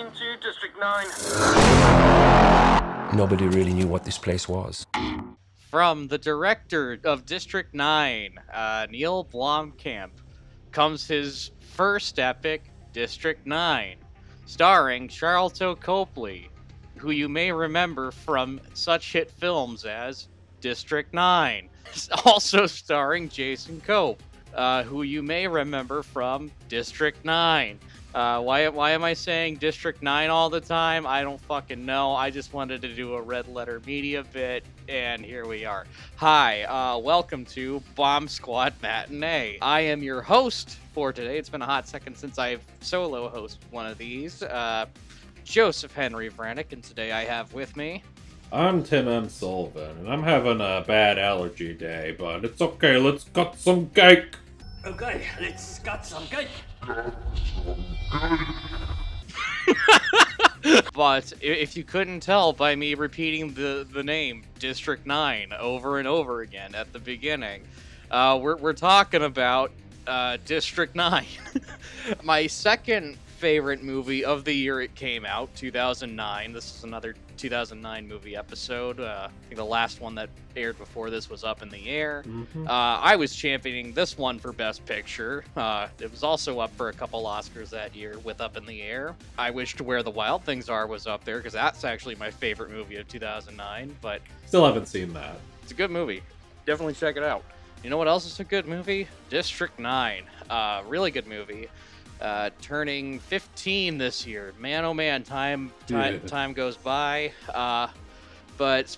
into District 9. Nobody really knew what this place was. From the director of District 9, Neill Blomkamp, comes his first epic, District 9, starring Charlton Copley, who you may remember from such hit films as District 9. Also starring Jason Cope, who you may remember from District 9. Why am I saying District 9 all the time? I don't fucking know. I just wanted to do a red letter media bit, and here we are. Hi, welcome to Bomb Squad Matinee. I am your host for today. It's been a hot second since I've solo hosted one of these. Joseph Henry Vranick, and today I have with me... I'm Tim M. Sullivan, and I'm having a bad allergy day, but it's okay, let's cut some cake! Okay, let's cut some cake. But if you couldn't tell by me repeating the name District 9 over and over again at the beginning, we're talking about District 9. My second favorite movie of the year it came out, 2009. This is another 2009 movie episode. I think the last one that aired before this was Up in the Air. Mm-hmm. I was championing this one for Best Picture. It was also up for a couple Oscars that year with Up in the Air. I Wish to Where the Wild Things Are was up there because that's actually my favorite movie of 2009, but Still haven't seen that. it's a good movie. Definitely check it out. You know what else is a good movie? District 9. Really good movie. Turning 15 this year. Man, oh man, time goes by. But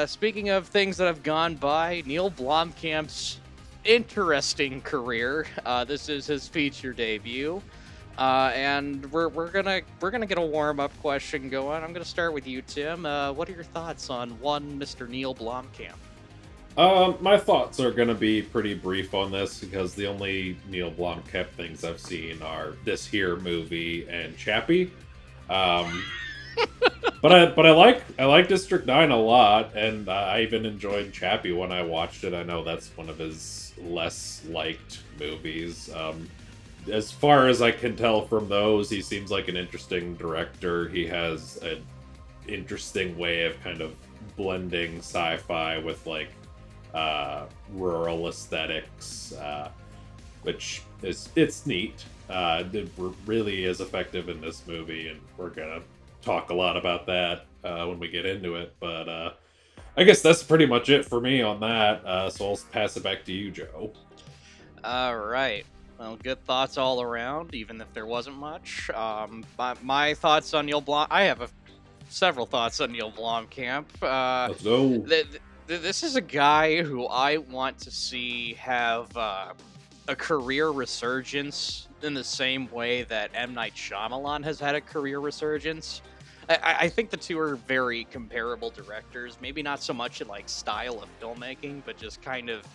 speaking of things that have gone by, Neill Blomkamp's interesting career. This is his feature debut, and we're gonna get a warm-up question going. I'm gonna start with you, Tim. What are your thoughts on one Mr. Neill Blomkamp? My thoughts are gonna be pretty brief on this because the only Neill Blomkamp things I've seen are this here movie and Chappie. But I like District 9 a lot, and I even enjoyed Chappie when I watched it. I know that's one of his less liked movies. As far as I can tell from those, he seems like an interesting director. He has an interesting way of kind of blending sci-fi with like rural aesthetics, which it's neat. It really is effective in this movie, and we're gonna talk a lot about that when we get into it. But I guess that's pretty much it for me on that. So I'll pass it back to you, Joe. All right. Well, good thoughts all around, even if there wasn't much. My thoughts on Neill Blom... I have several thoughts on Neill Blomkamp. Let's go. This is a guy who I want to see have a career resurgence in the same way that M. Night Shyamalan has had a career resurgence. I think the two are very comparable directors. Maybe not so much in like style of filmmaking, but just kind of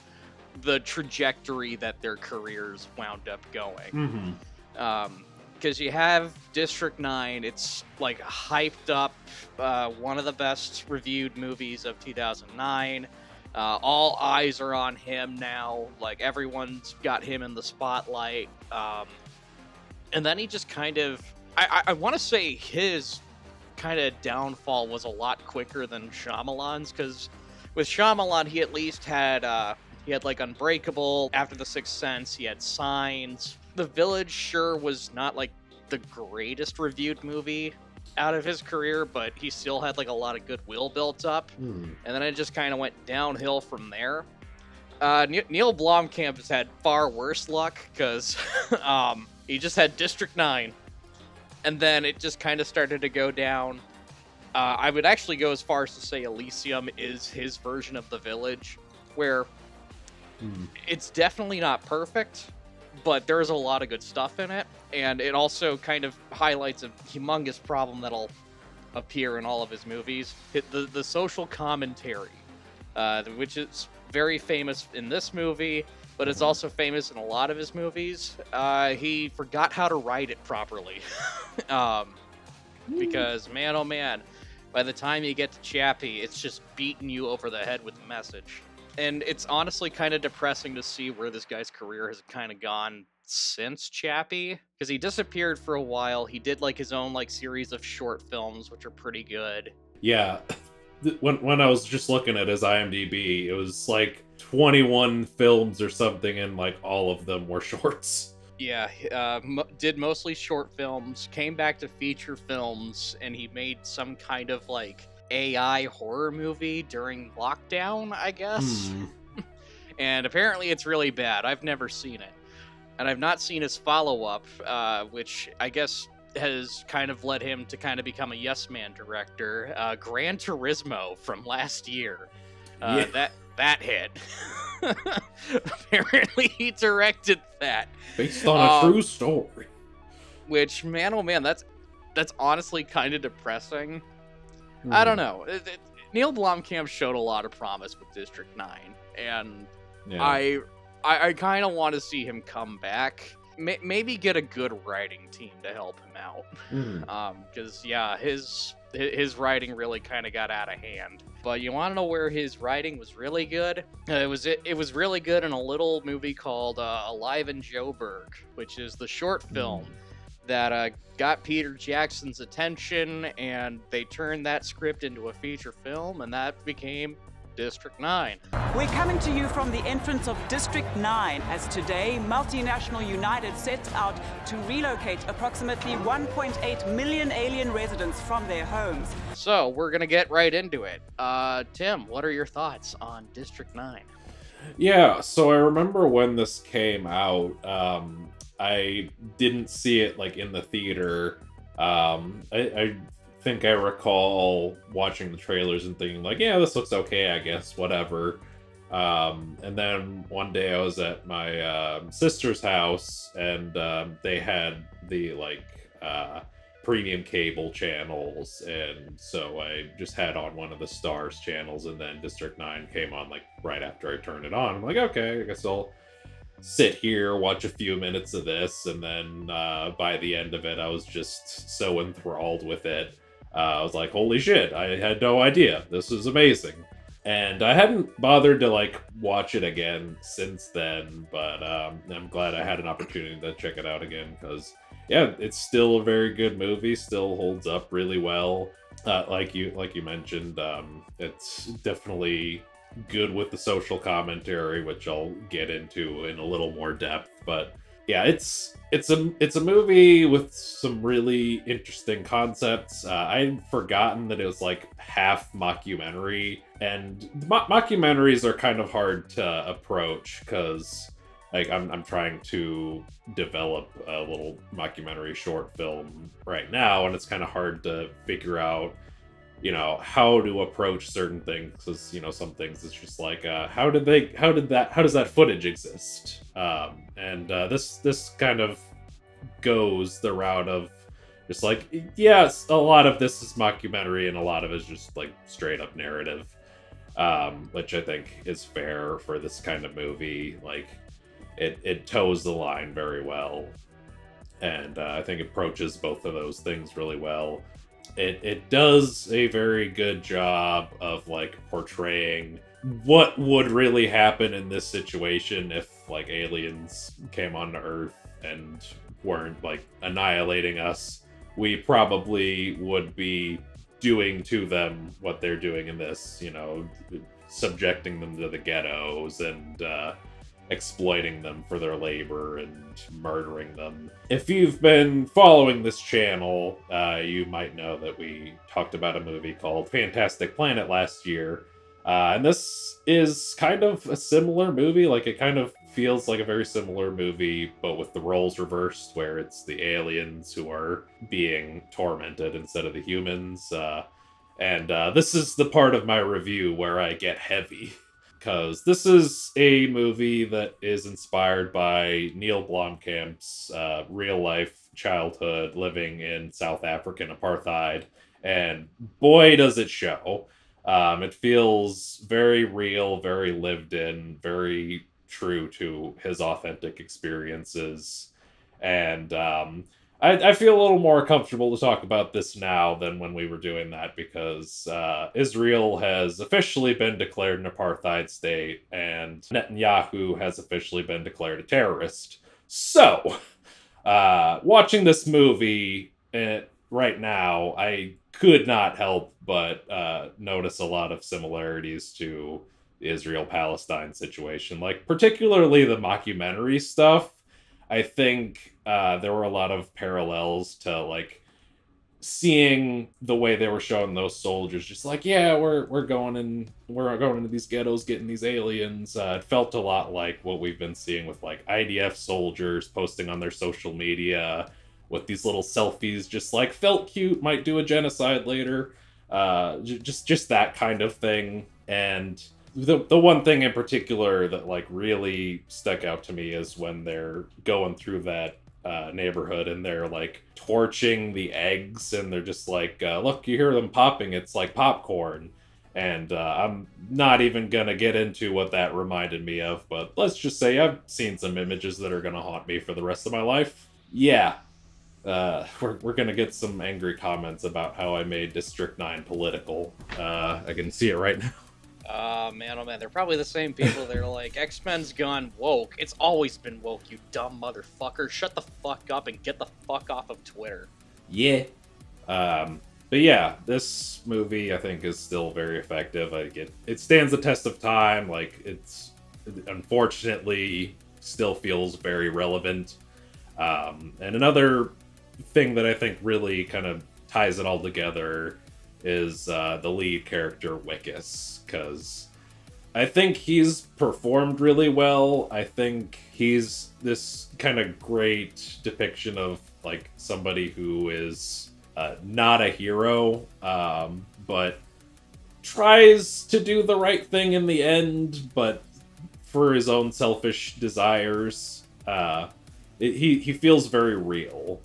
the trajectory that their careers wound up going. Mm-hmm. Because you have District 9, it's like hyped up, one of the best reviewed movies of 2009. All eyes are on him now, like everyone's got him in the spotlight. And then he just kind of, I want to say his kind of downfall was a lot quicker than Shyamalan's, because with Shyamalan he at least had like Unbreakable, after The Sixth Sense, he had Signs. The Village sure was not like the greatest reviewed movie out of his career, but he still had like a lot of goodwill built up. And then it just kind of went downhill from there. Neill Blomkamp has had far worse luck because he just had District 9, and then it just kind of started to go down. I would actually go as far as to say Elysium is his version of The Village, where it's definitely not perfect, but there's a lot of good stuff in it, and it also kind of highlights a humongous problem that'll appear in all of his movies. The social commentary, which is very famous in this movie, but it's also famous in a lot of his movies. He forgot how to write it properly. Because, man, oh man, by the time you get to Chappie, it's just beating you over the head with the message. And it's honestly kind of depressing to see where this guy's career has kind of gone since Chappie, because he disappeared for a while. He did like his own like series of short films, which are pretty good. Yeah, when I was just looking at his IMDb, it was like 21 films or something, and like all of them were shorts. Yeah, did mostly short films, came back to feature films, and he made some kind of like AI horror movie during lockdown, I guess. And apparently it's really bad. I've never seen it. And I've not seen his follow-up, which I guess has kind of led him to kind of become a Yes Man director. Gran Turismo from last year. Yeah. That hit. Apparently he directed that. Based on a true story. Which, man, oh man, that's honestly kind of depressing. I don't know. Neill Blomkamp showed a lot of promise with District 9, and yeah. I kind of want to see him come back. Maybe get a good writing team to help him out. Because, yeah, his writing really kind of got out of hand. But you want to know where his writing was really good? It was really good in a little movie called Alive in Joburg, which is the short film that got Peter Jackson's attention, and they turned that script into a feature film, and that became District 9. We're coming to you from the entrance of District 9, as today Multinational United sets out to relocate approximately 1.8 million alien residents from their homes. So we're gonna get right into it. Tim, what are your thoughts on District 9? Yeah, so I remember when this came out, I didn't see it like in the theater. I think I recall watching the trailers and thinking like, yeah, this looks okay, I guess, whatever. And then one day I was at my sister's house, and they had the like premium cable channels, and so I just had on one of the Stars channels, and then District 9 came on like right after I turned it on. I'm like, okay, I guess I'll sit here, watch a few minutes of this, and then by the end of it, I was just so enthralled with it. I was like, holy shit, I had no idea. This is amazing. And I hadn't bothered to, like, watch it again since then, but I'm glad I had an opportunity to check it out again, because, yeah, it's still a very good movie, still holds up really well. Like you mentioned, it's definitely good with the social commentary, which I'll get into in a little more depth, but yeah, it's a movie with some really interesting concepts. I'd forgotten that it was like half mockumentary, and mockumentaries are kind of hard to approach because like I'm trying to develop a little mockumentary short film right now, and it's kind of hard to figure out, you know, how to approach certain things, because, you know, some things it's just like, how does that footage exist? And this kind of goes the route of just like, yes, a lot of this is mockumentary and a lot of it is just like straight up narrative, which I think is fair for this kind of movie. Like, it toes the line very well, and I think it approaches both of those things really well. It does a very good job of like portraying what would really happen in this situation if like aliens came onto Earth and weren't like annihilating us. We probably would be doing to them what they're doing in this, you know, subjecting them to the ghettos and exploiting them for their labor and murdering them. If you've been following this channel, you might know that we talked about a movie called Fantastic Planet last year. And this is kind of a similar movie. Like, it kind of feels like a very similar movie, but with the roles reversed, where it's the aliens who are being tormented instead of the humans. And this is the part of my review where I get heavy. Because this is a movie that is inspired by Neill Blomkamp's real-life childhood living in South African apartheid, and boy does it show. It feels very real, very lived in, very true to his authentic experiences, and I feel a little more comfortable to talk about this now than when we were doing that, because Israel has officially been declared an apartheid state, and Netanyahu has officially been declared a terrorist. So, watching this movie right now, I could not help but notice a lot of similarities to the Israel-Palestine situation. Like, particularly the mockumentary stuff. I think there were a lot of parallels to, like, seeing the way they were showing those soldiers, just like, yeah, we're going into these ghettos, getting these aliens. It felt a lot like what we've been seeing with like IDF soldiers posting on their social media with these little selfies, just like felt cute, might do a genocide later. Just that kind of thing. And the one thing in particular that like really stuck out to me is when they're going through that neighborhood and they're like torching the eggs, and they're just like, look, you hear them popping, it's like popcorn. And I'm not even gonna get into what that reminded me of, but let's just say I've seen some images that are gonna haunt me for the rest of my life. Yeah, we're gonna get some angry comments about how I made District 9 political. I can see it right now. Oh man, they're probably the same people that are like, X-Men's gone woke. It's always been woke, you dumb motherfucker. Shut the fuck up and get the fuck off of Twitter. Yeah. But yeah, this movie I think is still very effective. Like it stands the test of time. Like it unfortunately still feels very relevant. And another thing that I think really kind of ties it all together is the lead character Wickus, because I think he's performed really well. I think he's this kind of great depiction of like somebody who is not a hero, but tries to do the right thing in the end, but for his own selfish desires. He feels very real,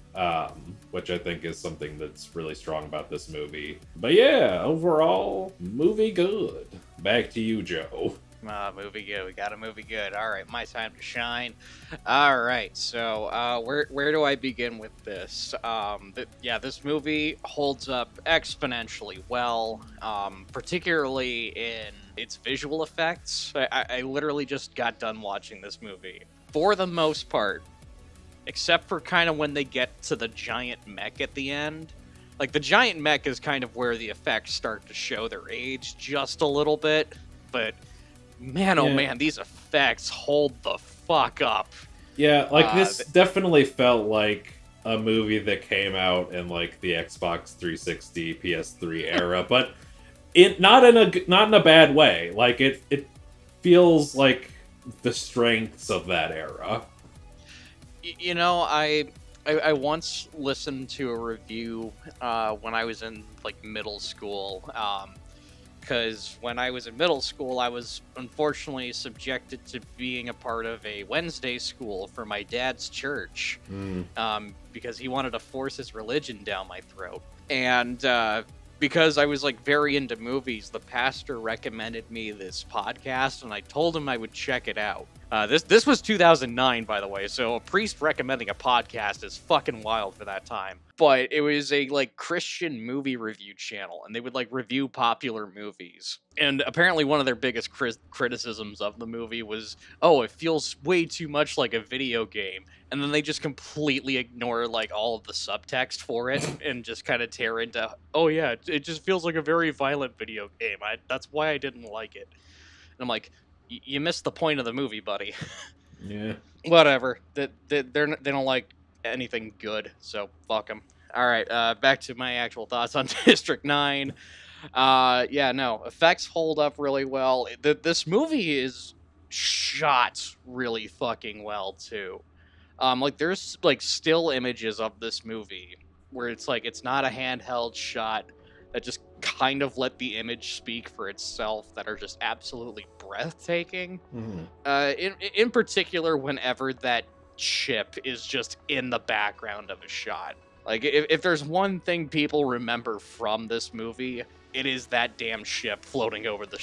which I think is something that's really strong about this movie. But yeah, overall, movie good. Back to you, Joe. Movie good. We got a movie good. All right, my time to shine. All right, so where do I begin with this? This movie holds up exponentially well, particularly in its visual effects. I literally just got done watching this movie. For the most part, except for kind of when they get to the giant mech at the end. Like, the giant mech is kind of where the effects start to show their age just a little bit, but man, oh man, these effects hold the fuck up. Yeah, like, this definitely felt like a movie that came out in, like, the Xbox 360, PS3 era, but not in a bad way. Like, it feels like the strengths of that era. You know, I once listened to a review when I was in, like, middle school, because when I was in middle school, I was unfortunately subjected to being a part of a Wednesday school for my dad's church, because he wanted to force his religion down my throat. And because I was, like, very into movies, the pastor recommended me this podcast, and I told him I would check it out. This was 2009, by the way, so a priest recommending a podcast is fucking wild for that time. But it was a, like, Christian movie review channel, and they would, like, review popular movies. And apparently one of their biggest criticisms of the movie was, oh, it feels way too much like a video game. And then they just completely ignore, like, all of the subtext for it and just kind of tear into, oh yeah, it just feels like a very violent video game. That's why I didn't like it. And I'm like, you missed the point of the movie, buddy. Yeah. Whatever. They don't like anything good, so fuck them. All right, back to my actual thoughts on District 9. Effects hold up really well. This movie is shot really fucking well, too. Like, there's, like, still images of this movie where it's, like, it's not a handheld shot that just kind of let the image speak for itself, that are just absolutely breathtaking. In particular, whenever that ship is just in the background of a shot. Like, if there's one thing people remember from this movie, it is that damn ship floating over the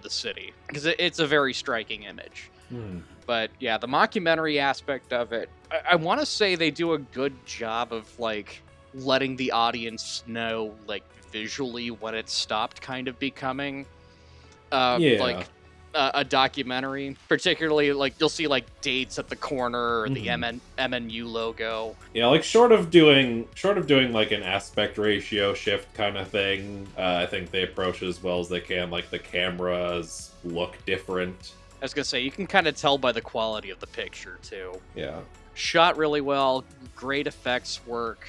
city, because it's a very striking image. But yeah, the mockumentary aspect of it, I want to say they do a good job of, like, letting the audience know, like, visually what it stopped kind of becoming. Like, a documentary. Particularly, like, you'll see like dates at the corner or the MNU logo. Yeah, like short of doing like an aspect ratio shift kind of thing. I think they approach it as well as they can. Like the cameras look different. I was gonna say, you can kind of tell by the quality of the picture too. Yeah. Shot really well, great effects work,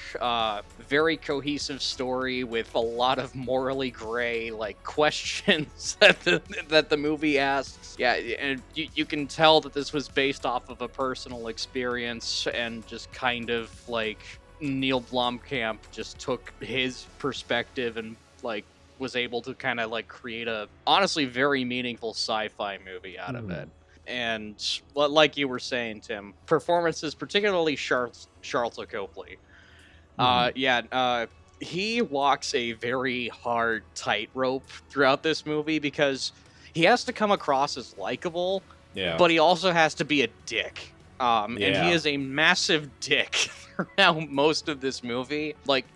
very cohesive story with a lot of morally gray like questions that the movie asks. Yeah, and you can tell that this was based off of a personal experience, and just kind of like Neill Blomkamp just took his perspective and like was able to kind of like create a honestly very meaningful sci-fi movie out of it. And like you were saying, Tim, performances, particularly Charlton Copley. He walks a very hard tightrope throughout this movie because he has to come across as likable, but he also has to be a dick. And he is a massive dick throughout most of this movie. Like,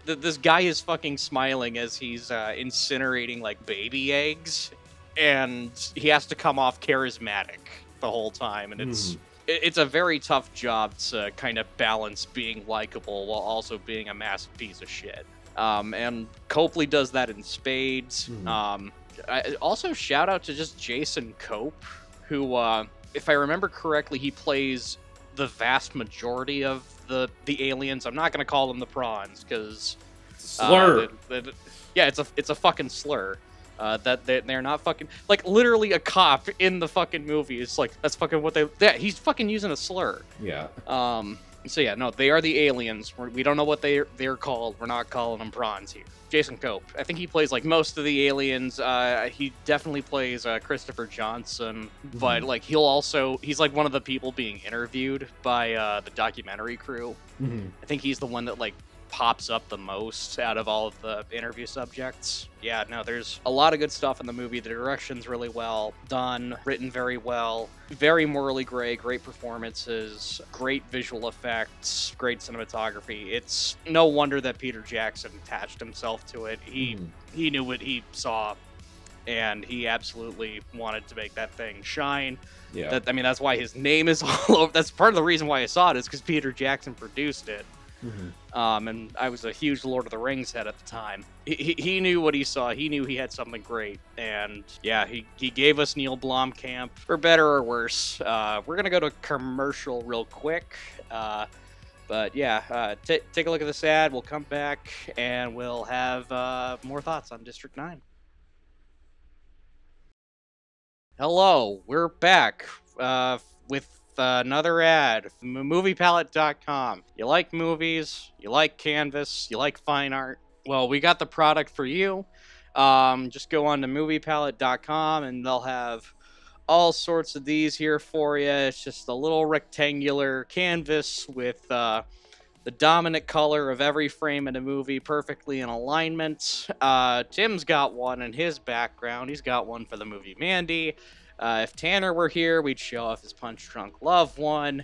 this guy is fucking smiling as he's incinerating like baby eggs. And he has to come off charismatic the whole time, and it's a very tough job to kind of balance being likable while also being a massive piece of shit. And Copley does that in spades. Also, shout out to just Jason Cope, who, if I remember correctly, he plays the vast majority of the aliens. I'm not going to call them the prawns because slur. It's a fucking slur. That they're not fucking, like, literally a cop in the fucking movie is like, that's fucking what he's fucking using a slur. Yeah. So yeah, no, they are the aliens. We don't know what they're called. We're not calling them prawns here. Jason Cope, I think he plays like most of the aliens. He definitely plays Christopher Johnson, but like he's like one of the people being interviewed by the documentary crew. I think he's the one that like pops up the most out of all of the interview subjects. Yeah, no, there's a lot of good stuff in the movie. The direction's really well done, written very well, very morally gray, great performances, great visual effects, great cinematography. It's no wonder that Peter Jackson attached himself to it. He knew what he saw, and he absolutely wanted to make that thing shine. Yeah. That's why his name is all over. That's part of the reason why I saw it, is because Peter Jackson produced it. And I was a huge Lord of the Rings head at the time. He knew what he saw. He knew he had something great. And yeah, he gave us Neill Blomkamp, for better or worse. We're going to go to commercial real quick. But yeah, take a look at this ad. We'll come back and we'll have more thoughts on District 9. Hello, we're back with another ad. Moviepalette.com. You like movies, you like canvas, you like fine art. Well, we got the product for you. Just go on to moviepalette.com and they'll have all sorts of these here for you. It's just a little rectangular canvas with the dominant color of every frame in a movie perfectly in alignment. Tim's got one in his background. He's got one for the movie Mandy. If Tanner were here, we'd show off his Punch Drunk Love one.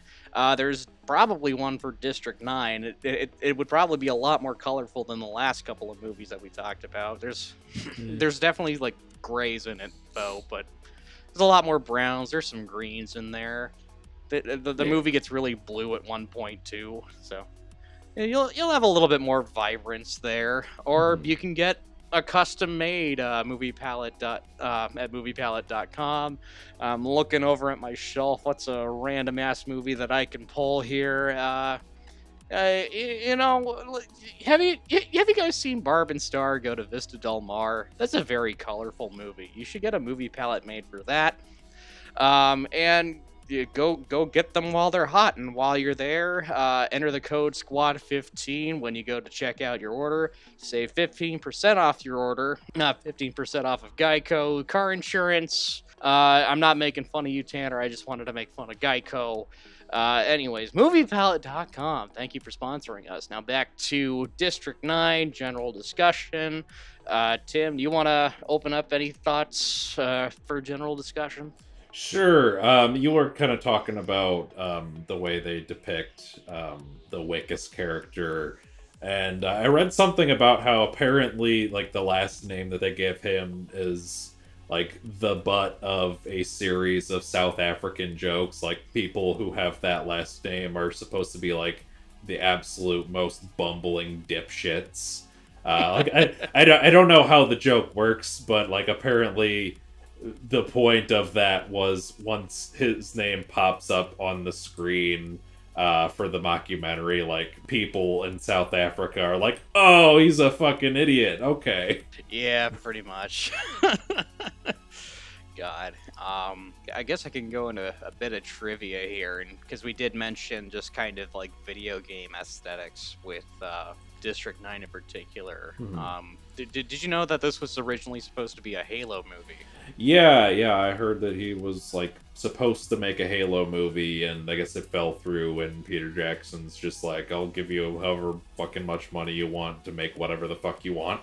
There's probably one for District 9. It would probably be a lot more colorful than the last couple of movies that we talked about. There's definitely like grays in it though, but there's a lot more browns. There's some greens in there. The movie gets really blue at one point too, so you'll have a little bit more vibrance there. Or you can get a custom-made movie palette at moviepalette.com. I'm looking over at my shelf. What's a random-ass movie that I can pull here? Have you guys seen Barb and Star Go to Vista Del Mar? That's a very colorful movie. You should get a movie palette made for that. And you go get them while they're hot, and while you're there, enter the code SQUAD15 when you go to check out your order. Save 15% off your order, not 15% off of Geico car insurance. I'm not making fun of you, Tanner. I just wanted to make fun of Geico. Anyways, moviepalette.com. Thank you for sponsoring us. Now back to District 9 general discussion. Tim, do you want to open up any thoughts for general discussion? Sure. You were kind of talking about the way they depict the Wickus character, and I read something about how apparently, like, the last name that they gave him is like the butt of a series of South African jokes. Like, people who have that last name are supposed to be like the absolute most bumbling dipshits. Like I don't know how the joke works, but like apparently the point of that was once his name pops up on the screen for the mockumentary, like, people in South Africa are like, oh, he's a fucking idiot. Okay. Yeah, pretty much. God. I guess I can go into a bit of trivia here, and because we did mention just kind of like video game aesthetics with District 9 in particular. Did you know that this was originally supposed to be a Halo movie? Yeah, I heard that he was, like, supposed to make a Halo movie, and I guess it fell through, and Peter Jackson's just like, I'll give you however fucking much money you want to make whatever the fuck you want.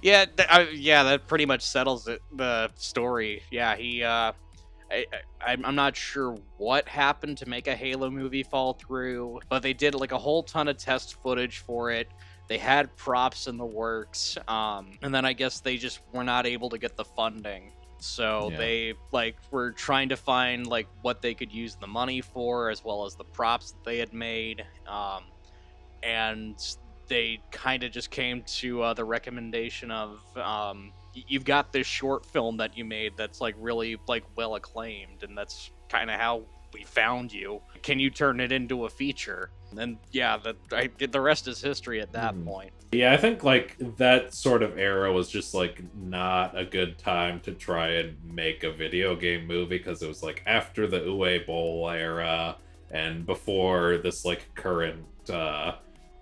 Yeah, that pretty much settles it, the story. Yeah, he, I'm not sure what happened to make a Halo movie fall through, but they did, like, a whole ton of test footage for it. They had props in the works, and then I guess they just were not able to get the funding. So they, like, were trying to find, like, what they could use the money for, as well as the props that they had made. And they kind of just came to the recommendation of, you've got this short film that you made that's, like, really, like, well acclaimed, and that's kind of how we found you. Can you turn it into a feature? And yeah, the rest is history at that point. Yeah, I think, like, that sort of era was just, like, not a good time to try and make a video game movie, because it was, like, after the Uwe Boll era, and before this, like, current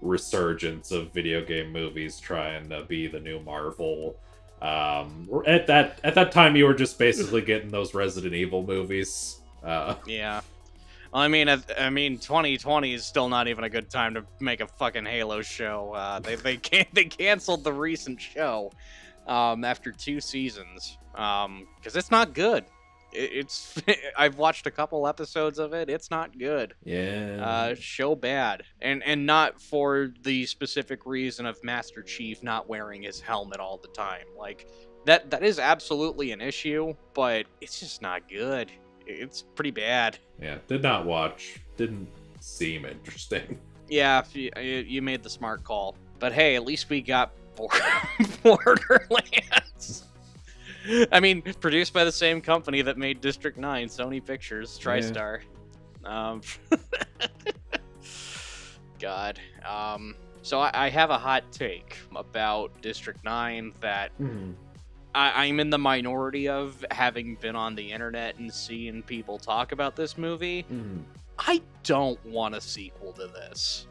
resurgence of video game movies trying to be the new Marvel. At that time, you were just basically getting those Resident Evil movies. Yeah. Well, I mean, 2020 is still not even a good time to make a fucking Halo show. They canceled the recent show after 2 seasons because it's not good. It's I've watched a couple episodes of it. It's not good. Yeah. Show bad, and not for the specific reason of Master Chief not wearing his helmet all the time. Like that is absolutely an issue, but it's just not good. It's pretty bad. Yeah, did not watch. Didn't seem interesting. Yeah, you made the smart call. But hey, at least we got Borderlands. I mean, produced by the same company that made District 9, Sony Pictures, TriStar. Yeah. God. So I have a hot take about District 9 that... I'm in the minority of, having been on the internet and seeing people talk about this movie. I don't want a sequel to this.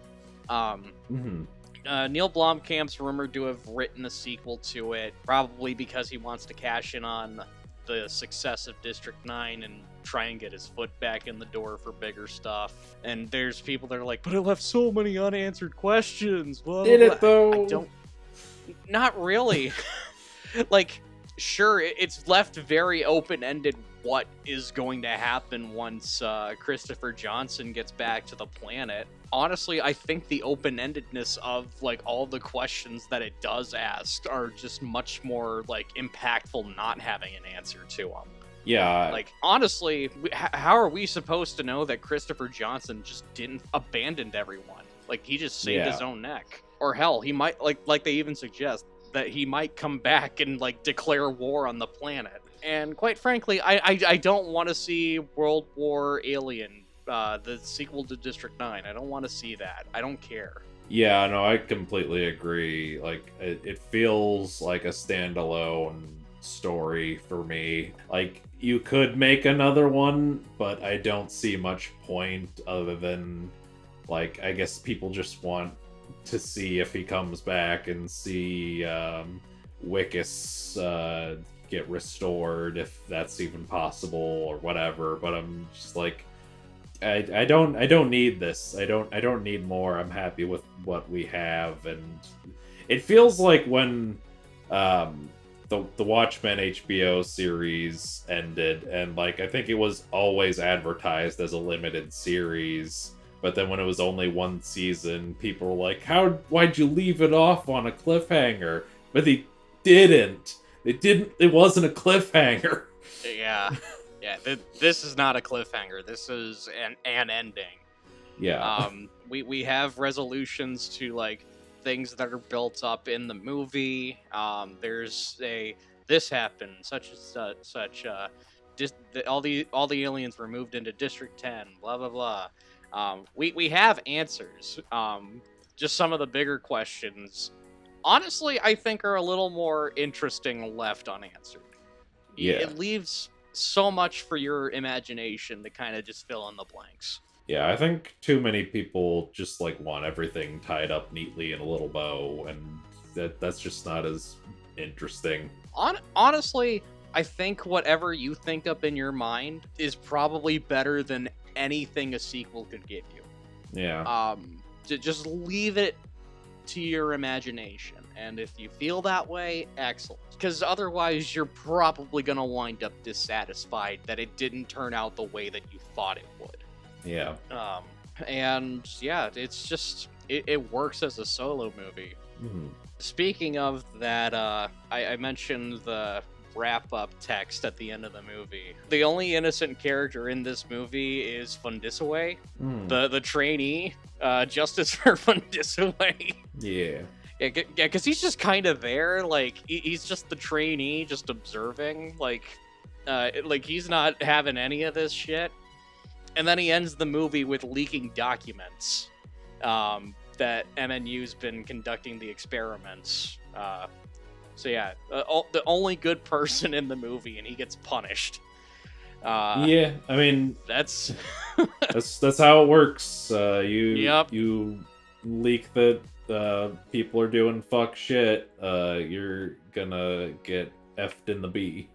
Neill Blomkamp's rumored to have written a sequel to it, probably because he wants to cash in on the success of District 9 and try and get his foot back in the door for bigger stuff. And there's people that are like, but it left so many unanswered questions. Blah, Did blah, it, though? I don't... Not really. Like... Sure, it's left very open-ended what is going to happen once Christopher Johnson gets back to the planet. Honestly, I think the open-endedness of, like, all the questions that it does ask are just much more, like, impactful not having an answer to them. Yeah. Like, honestly, how are we supposed to know that Christopher Johnson just didn't abandon everyone? Like, he just saved his own neck. Or hell, he might, like they even suggest, that he might come back and, like, declare war on the planet. And quite frankly, I don't want to see World War Alien, the sequel to District 9. I don't want to see that. I don't care. Yeah, no, I completely agree. Like, it feels like a standalone story for me. Like, you could make another one, but I don't see much point other than, like, I guess people just want to see if he comes back and see Wickus get restored, if that's even possible or whatever. But I'm just like, I don't need this. I don't need more. I'm happy with what we have. And it feels like when the Watchmen HBO series ended, and, like, I think it was always advertised as a limited series. But then when it was only 1 season, people were like, why'd you leave it off on a cliffhanger? But they didn't. It wasn't a cliffhanger. Yeah. Yeah, this is not a cliffhanger. This is an ending. Yeah. We have resolutions to, like, things that are built up in the movie. There's this happened, such and such. All the aliens were moved into District 10. Blah blah blah. We have answers. Just some of the bigger questions, honestly, I think are a little more interesting left unanswered. Yeah. It leaves so much for your imagination to kind of just fill in the blanks. Yeah, I think too many people just like want everything tied up neatly in a little bow, and that's just not as interesting. Honestly, I think whatever you think up in your mind is probably better than anything a sequel could give you. Yeah. Just leave it to your imagination, and if you feel that way, excellent. Because otherwise, you're probably gonna wind up dissatisfied that it didn't turn out the way that you thought it would. Yeah. And yeah, it's just it works as a solo movie. Mm-hmm. Speaking of that, I mentioned the wrap-up text at the end of the movie. The only innocent character in this movie is Fundisaway, the trainee, Justice for Fundisaway. Yeah. Yeah, because he's just kind of there, like, he's just the trainee, just observing, like he's not having any of this shit. And then he ends the movie with leaking documents that MNU's been conducting the experiments. So yeah, the only good person in the movie, and he gets punished. Yeah, I mean that's that's how it works. Yep. You leak that people are doing fuck shit. You're gonna get effed in the B.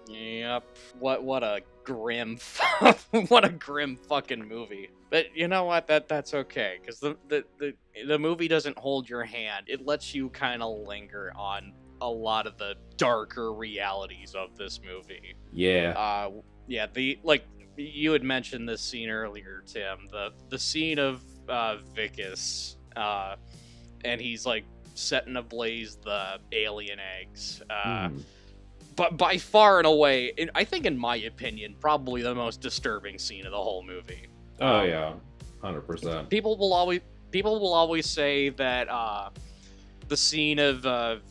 Yep. What a grim what a grim fucking movie. But you know what? That's okay, because the movie doesn't hold your hand. It lets you kind of linger on a lot of the darker realities of this movie. Yeah. Yeah. Like you had mentioned this scene earlier, Tim. The scene of Vicus, and he's like setting ablaze the alien eggs. But by far and away, I think, in my opinion, probably the most disturbing scene of the whole movie. Oh yeah, 100%. People will always say that the scene of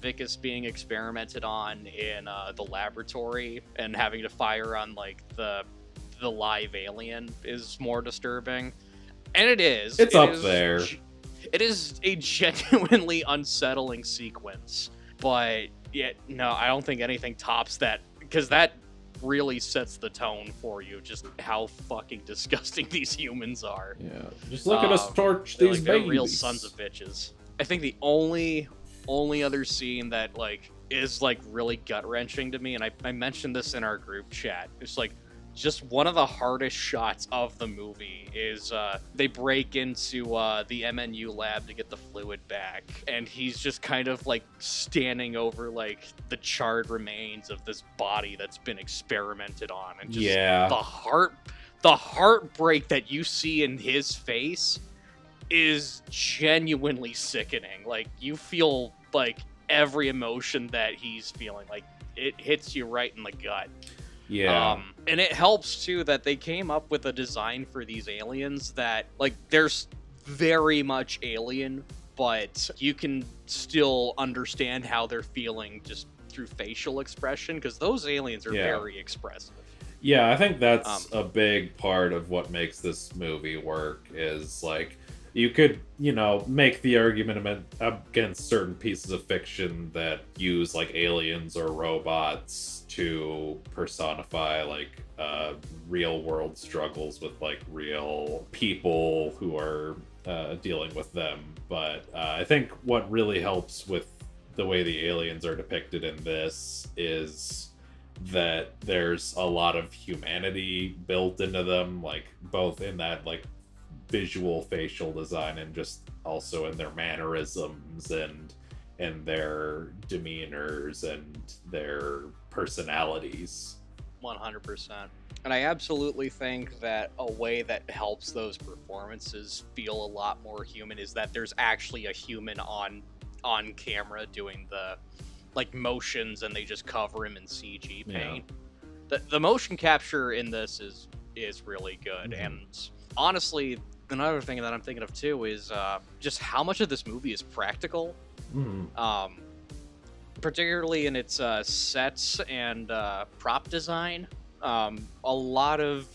Vicus being experimented on in the laboratory and having to fire on like the live alien is more disturbing, and it is. It's up there. It is a genuinely unsettling sequence, but yet no, I don't think anything tops that, because that really sets the tone for you, just how fucking disgusting these humans are. Yeah, just look at us torch these like, they're babies. real sons of bitches. I think the only other scene that like is like really gut wrenching to me, and I mentioned this in our group chat, it's like just one of the hardest shots of the movie is they break into the MNU lab to get the fluid back, and he's just kind of like standing over like the charred remains of this body that's been experimented on, and just the heartbreak that you see in his face is genuinely sickening. Like, you feel like every emotion that he's feeling, like it hits you right in the gut. Yeah. And it helps too that they came up with a design for these aliens that, like, there's very much alien, but you can still understand how they're feeling just through facial expression, because those aliens are very expressive. Yeah, I think that's a big part of what makes this movie work, is like, you could, make the argument against certain pieces of fiction that use like aliens or robots to personify like real world struggles with like real people who are dealing with them. But I think what really helps with the way the aliens are depicted in this is that there's a lot of humanity built into them, like both in that like visual facial design and just also in their mannerisms and their demeanors and their personalities. 100%. And I absolutely think that a way that helps those performances feel a lot more human is that there's actually a human on camera doing like motions and they just cover him in CG paint. The motion capture in this is really good, and honestly, another thing that I'm thinking of too is just how much of this movie is practical. Particularly in its sets and prop design. A lot of,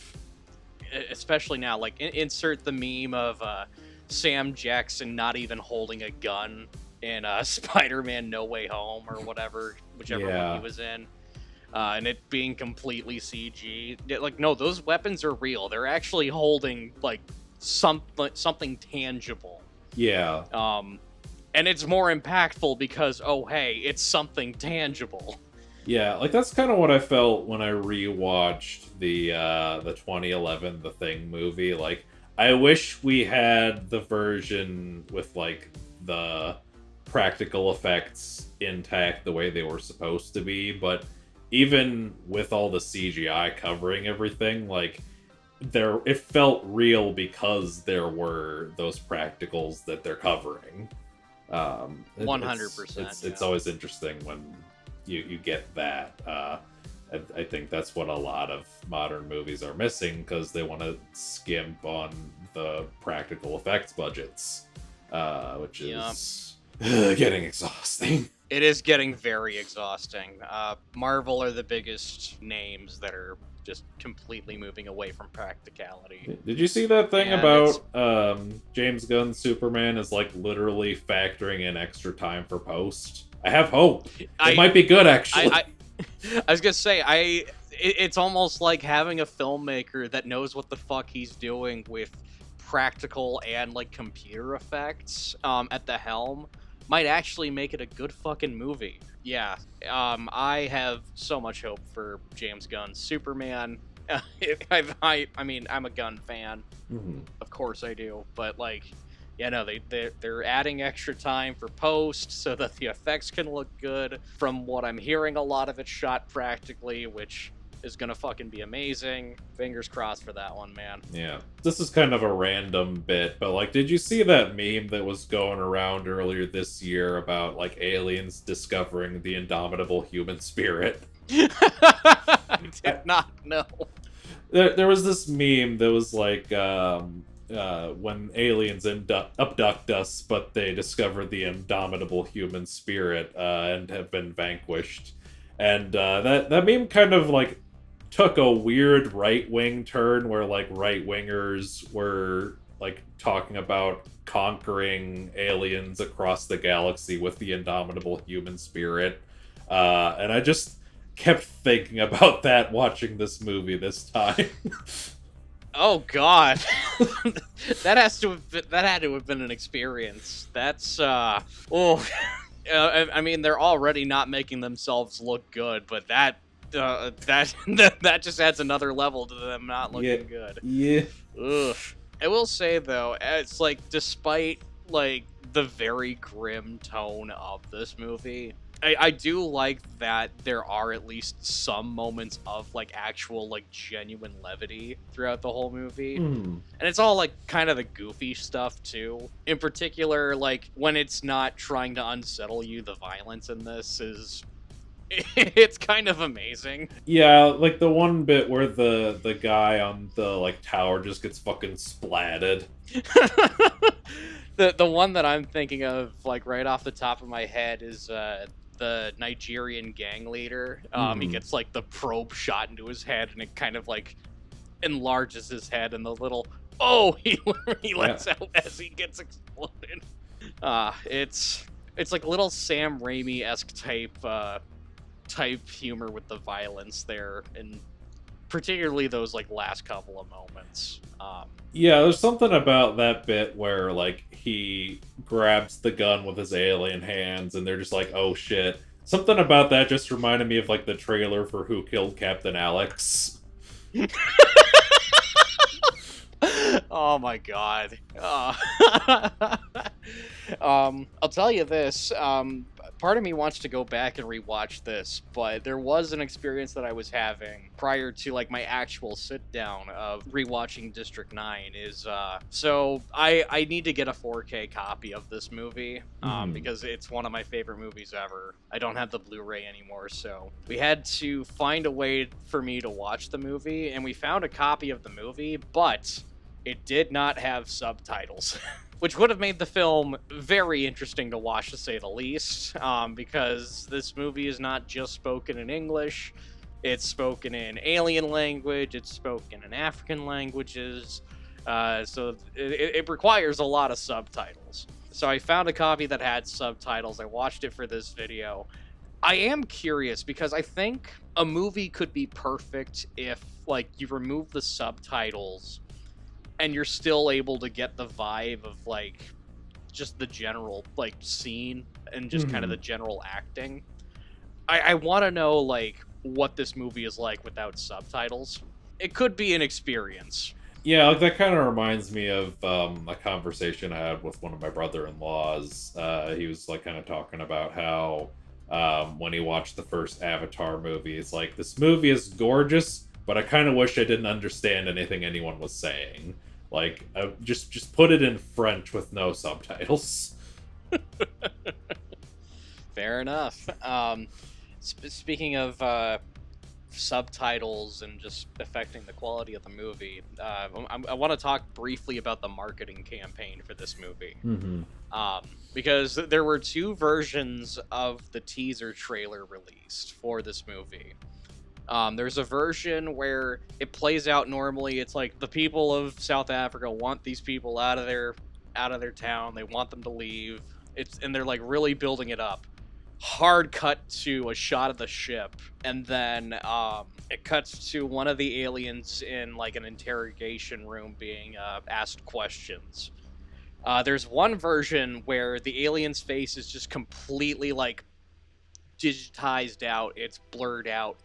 especially now, like insert the meme of Sam Jackson not even holding a gun in Spider-Man No Way Home or whatever, whichever one he was in. And it being completely CG. Like, no, those weapons are real. They're actually holding, like, something tangible. Yeah. And it's more impactful because, oh, hey, it's something tangible. Yeah, like, that's kind of what I felt when I rewatched the 2011 The Thing movie. Like, I wish we had the version with, like, the practical effects intact the way they were supposed to be, but even with all the CGI covering everything, like, it felt real because there were those practicals that they're covering. 100%. It's always interesting when you get that. I think that's what a lot of modern movies are missing, because they want to skimp on the practical effects budgets, which is getting exhausting. It is getting very exhausting. Marvel are the biggest names that are just completely moving away from practicality. Did you see that thing about James Gunn's Superman is like literally factoring in extra time for post? I have hope. It might be good, actually. I was gonna say, it's almost like having a filmmaker that knows what the fuck he's doing with practical and like computer effects at the helm might actually make it a good fucking movie. Yeah, I have so much hope for James Gunn's Superman. I mean, I'm a Gunn fan. Of course I do. But, like, yeah, no, they're adding extra time for post so that the effects can look good. From what I'm hearing, a lot of it's shot practically, which is gonna fucking be amazing. Fingers crossed for that one, man. Yeah. This is kind of a random bit, but, like, did you see that meme that was going around earlier this year about, like, aliens discovering the indomitable human spirit? I did not know. There was this meme that was like, when aliens abduct us, but they discover the indomitable human spirit and have been vanquished. And that meme kind of, like, took a weird right-wing turn where, like, right-wingers were, like, talking about conquering aliens across the galaxy with the indomitable human spirit. And I just kept thinking about that watching this movie this time. Oh God, that had to have been an experience. That's I mean, they're already not making themselves look good, but that just adds another level to them not looking good. Yeah. Ugh. I will say though, it's like, despite like the very grim tone of this movie, I do like that there are at least some moments of, like, actual, like, genuine levity throughout the whole movie. And it's all, like, kind of the goofy stuff, too. In particular, like, when it's not trying to unsettle you, the violence in this it's kind of amazing. Yeah, like the one bit where the guy on the, like, tower just gets fucking splatted. The one that I'm thinking of, like, right off the top of my head is the Nigerian gang leader. He gets, like, the probe shot into his head, and it kind of, like, enlarges his head, and the little he lets out as he gets exploded. It's like little Sam Raimi-esque type humor with the violence there, and particularly those, like, last couple of moments. Yeah, there's something about that bit where, like, he grabs the gun with his alien hands, and they're just like, oh shit. Something about that just reminded me of, like, the trailer for Who Killed Captain Alex. Oh my god. I'll tell you this, part of me wants to go back and rewatch this, but there was an experience that I was having prior to like my actual sit down of rewatching District 9 is so I need to get a 4K copy of this movie because it's one of my favorite movies ever. I don't have the Blu-ray anymore, so we had to find a way for me to watch the movie, and we found a copy of the movie, but it did not have subtitles. Which would have made the film very interesting to watch, to say the least, because this movie is not just spoken in English, it's spoken in alien language, it's spoken in African languages, so it requires a lot of subtitles. So I found a copy that had subtitles, I watched it for this video. I am curious, because I think a movie could be perfect if, like, you remove the subtitles and you're still able to get the vibe of, like, just the general, like, scene and just kind of the general acting. I want to know, like, what this movie is like without subtitles. It could be an experience. Yeah, like, that kind of reminds me of a conversation I had with one of my brother-in-laws. He was, like, kind of talking about how when he watched the first Avatar movie, it's like, this movie is gorgeous, but I kind of wish I didn't understand anything anyone was saying. Like, just put it in French with no subtitles. Fair enough. Speaking of subtitles and just affecting the quality of the movie, I want to talk briefly about the marketing campaign for this movie. Because there were two versions of the teaser trailer released for this movie. There's a version where it plays out normally. It's like the people of South Africa want these people out of their town. They want them to leave. And they're like really building it up. Hard cut to a shot of the ship, and then it cuts to one of the aliens in like an interrogation room being asked questions. There's one version where the alien's face is just completely like digitized out. It's blurred out.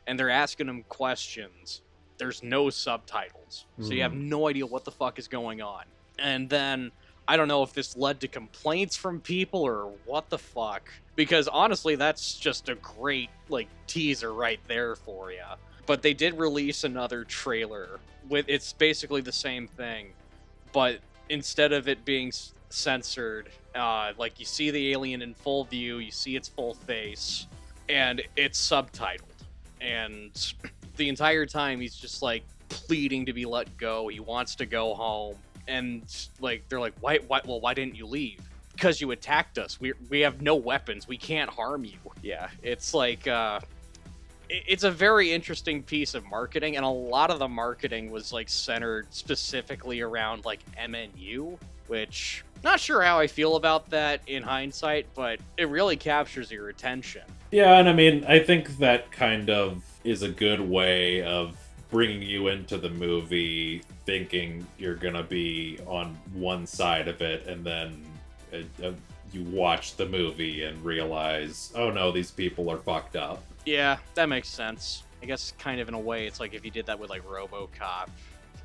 And they're asking him questions. There's no subtitles. So you have no idea what the fuck is going on. And then, I don't know if this led to complaints from people or what the fuck. Because honestly, that's just a great, like, teaser right there for you. But they did release another trailer. It's basically the same thing. But instead of it being censored, like, you see the alien in full view, you see its full face, and it's subtitled. And the entire time he's just like pleading to be let go. He wants to go home, and like they're like, why didn't you leave? Because you attacked us. We have no weapons. We can't harm you. Yeah, it's like it's a very interesting piece of marketing, and a lot of the marketing was like centered specifically around like MNU, which not sure how I feel about that in hindsight, but it really captures your attention. Yeah, and I mean, I think that kind of is a good way of bringing you into the movie thinking you're gonna be on one side of it, and then you watch the movie and realize, oh no, these people are fucked up. Yeah, that makes sense. I guess kind of in a way, it's like if you did that with like RoboCop,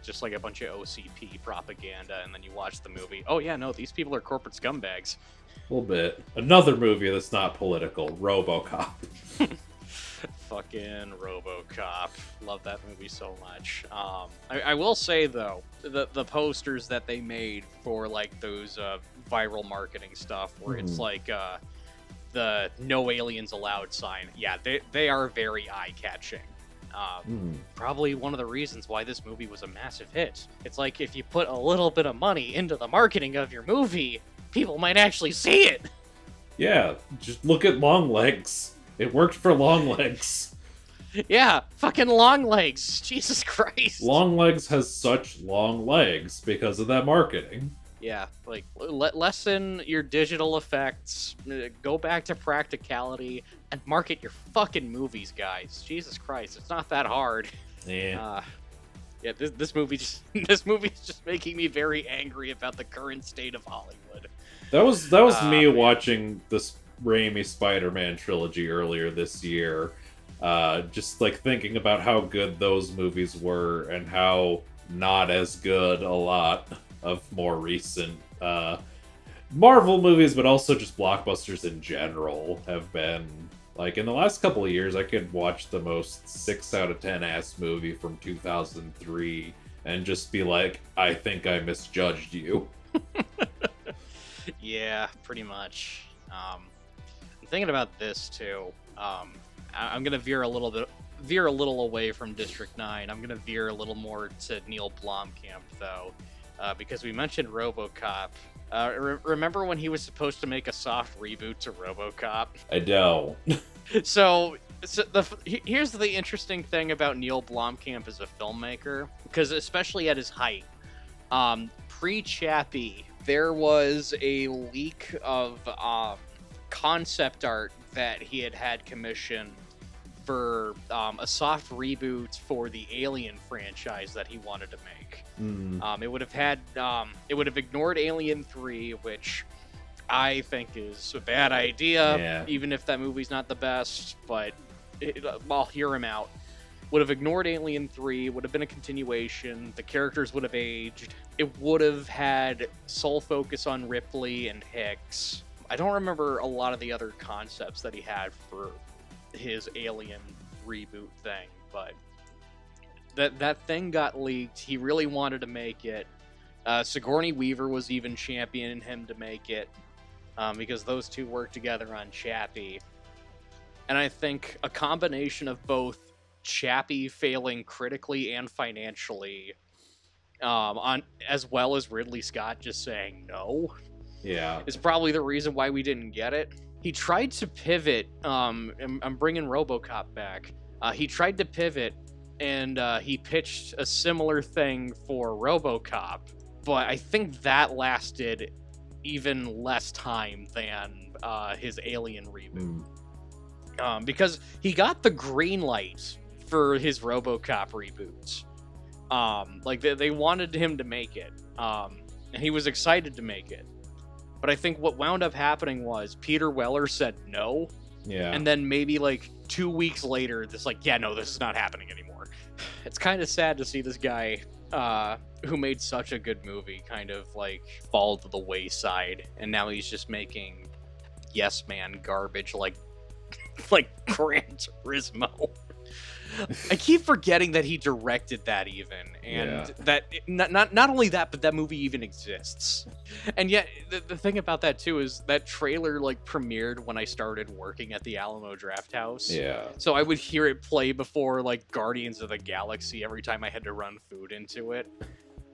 just like a bunch of OCP propaganda, and then you watch the movie. Oh yeah, no, these people are corporate scumbags. A little bit. Another movie that's not political, RoboCop. Fucking RoboCop. Love that movie so much. I will say, though, the posters that they made for, like, those viral marketing stuff, where it's like the no aliens allowed sign, yeah, they are very eye-catching. Probably one of the reasons why this movie was a massive hit. It's like, if you put a little bit of money into the marketing of your movie, people might actually see it. Yeah, just look at Longlegs. It worked for Longlegs. Yeah, fucking Longlegs. Jesus Christ. Longlegs has such long legs because of that marketing. Yeah, like, lessen your digital effects, go back to practicality, and market your fucking movies, guys. Jesus Christ, it's not that hard. Yeah. Yeah, this movie is just making me very angry about the current state of Hollywood. That was me watching this Raimi Spider-Man trilogy earlier this year. Just like thinking about how good those movies were and how not as good a lot of more recent Marvel movies, but also just blockbusters in general, have been like in the last couple of years. I could watch the most 6 out of 10 ass movie from 2003 and just be like, I think I misjudged you. Yeah, pretty much. I'm thinking about this too. I'm gonna veer a little away from District 9. I'm gonna veer a little more to Neill Blomkamp though, because we mentioned RoboCop. Remember when he was supposed to make a soft reboot to RoboCop? I know. So here's the interesting thing about Neill Blomkamp as a filmmaker, because especially at his height, pre-Chappie, there was a leak of concept art that he had commissioned for a soft reboot for the Alien franchise that he wanted to make. It would have ignored Alien 3, which I think is a bad idea, even if that movie's not the best, but I'll hear him out. Would have ignored Alien 3, would have been a continuation, the characters would have aged, it would have had sole focus on Ripley and Hicks. I don't remember a lot of the other concepts that he had for his Alien reboot thing, but that thing got leaked. He really wanted to make it. Sigourney Weaver was even championing him to make it, because those two worked together on Chappie. And I think a combination of both Chappie failing critically and financially, as well as Ridley Scott just saying no, is probably the reason why we didn't get it. He tried to pivot. I'm bringing RoboCop back. He tried to pivot, and he pitched a similar thing for RoboCop, but I think that lasted even less time than his Alien reboot. Because he got the green light for his RoboCop reboots. Like they wanted him to make it, and he was excited to make it. But I think what wound up happening was Peter Weller said no. Yeah. And then maybe like 2 weeks later, this is not happening anymore. It's kind of sad to see this guy, who made such a good movie, kind of like fall to the wayside, and now he's just making yes man garbage like Gran Turismo. I keep forgetting that he directed that even, and that not only that, but that movie even exists. And yet, the thing about that too is that trailer like premiered when I started working at the Alamo Drafthouse. Yeah. So I would hear it play before like Guardians of the Galaxy every time I had to run food into it.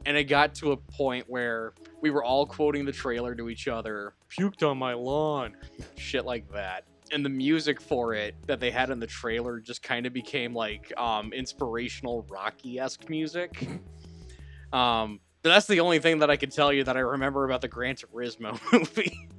And it got to a point where we were all quoting the trailer to each other, "Puked on my lawn," shit like that. And the music for it that they had in the trailer just kind of became like inspirational Rocky-esque music. But that's the only thing that I can tell you that I remember about the Gran Turismo movie.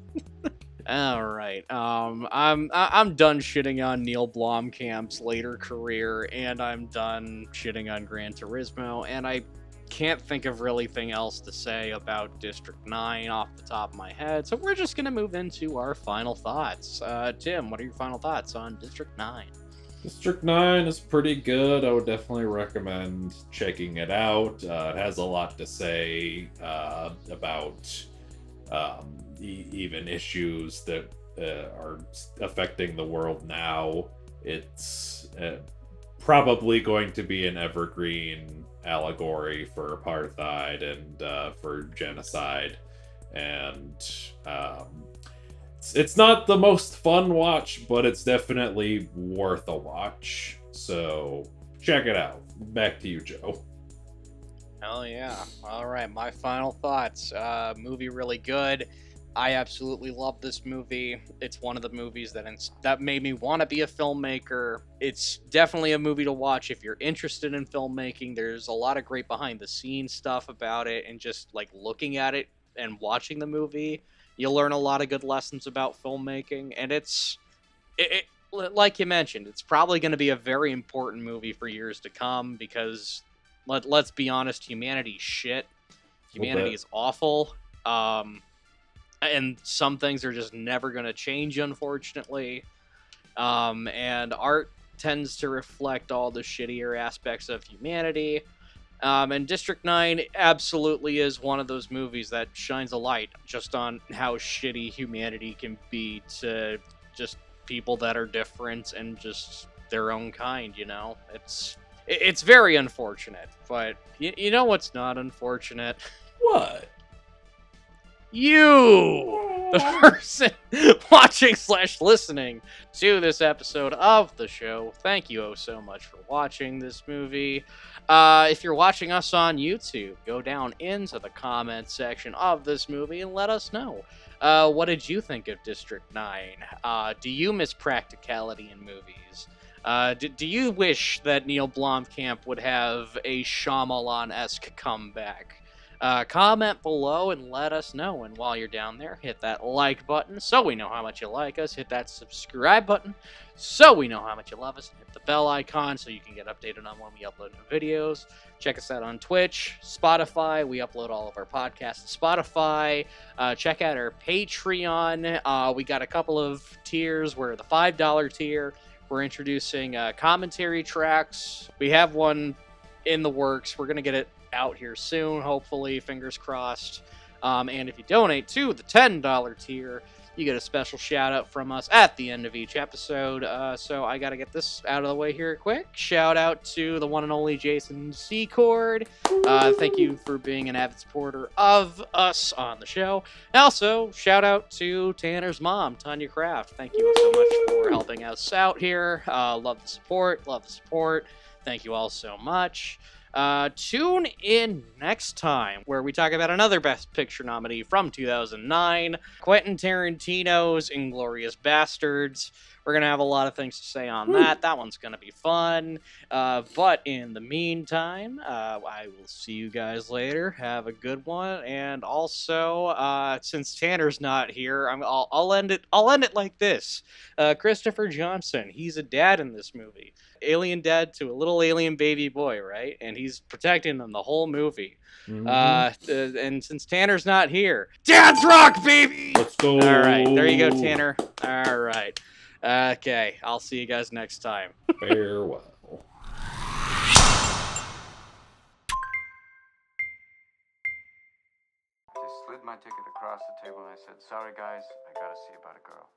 All right, I'm done shitting on Neill Blomkamp's later career, and I'm done shitting on Gran Turismo, and I can't think of really anything else to say about District 9 off the top of my head, so we're just going to move into our final thoughts. Tim, what are your final thoughts on District 9? District 9 is pretty good. I would definitely recommend checking it out. It has a lot to say about even issues that are affecting the world now. It's probably going to be an evergreen allegory for apartheid and for genocide, and it's not the most fun watch, but it's definitely worth a watch, so check it out. Back to you, Joe. Hell yeah. All right, my final thoughts. Movie really good. I absolutely love this movie. It's one of the movies that made me want to be a filmmaker. It's definitely a movie to watch if you're interested in filmmaking. There's a lot of great behind the scenes stuff about it, and just like looking at it and watching the movie, you'll learn a lot of good lessons about filmmaking. And it's like you mentioned, it's probably going to be a very important movie for years to come, because let's be honest, humanity's shit. Humanity is awful. And some things are just never going to change, unfortunately. And art tends to reflect all the shittier aspects of humanity. And District 9 absolutely is one of those movies that shines a light just on how shitty humanity can be to just people that are different and just their own kind, you know? It's very unfortunate, but you know what's not unfortunate? What? You, the person watching / listening to this episode of the show. Thank you oh so much for watching this movie. If you're watching us on YouTube, go down into the comments section of this movie and let us know. What did you think of District 9? Do you miss practicality in movies? Do you wish that Neill Blomkamp would have a Shyamalan-esque comeback? Comment below and let us know. And while you're down there, hit that like button so we know how much you like us. Hit that subscribe button so we know how much you love us. And hit the bell icon so you can get updated on when we upload new videos. Check us out on Twitch, Spotify. We upload all of our podcasts to Spotify. Check out our Patreon. We got a couple of tiers. We're the $5 tier. We're introducing commentary tracks. We have one in the works. We're going to get it out here soon, hopefully, fingers crossed. And if you donate to the $10 tier, you get a special shout out from us at the end of each episode. So I gotta get this out of the way here quick. Shout out to the one and only Jason Secord. Thank you for being an avid supporter of us on the show. And also, shout out to Tanner's mom, Tanya Kraft. Thank you so much for helping us out here. Love the support. Love the support. Thank you all so much. Tune in next time where we talk about another Best Picture nominee from 2009, Quentin Tarantino's Inglourious Bastards. We're going to have a lot of things to say on that. That one's going to be fun. But in the meantime, I will see you guys later. Have a good one. And also, since Tanner's not here, I'll end it like this. Christopher Johnson, he's a dad in this movie. Alien dad to a little alien baby boy, right? And he's protecting them the whole movie. And since Tanner's not here, Dad's rock, baby! Let's go. All right, there you go, Tanner. All right. Okay, I'll see you guys next time. Farewell. Just slid my ticket across the table and I said, "Sorry guys, I gotta see about a girl."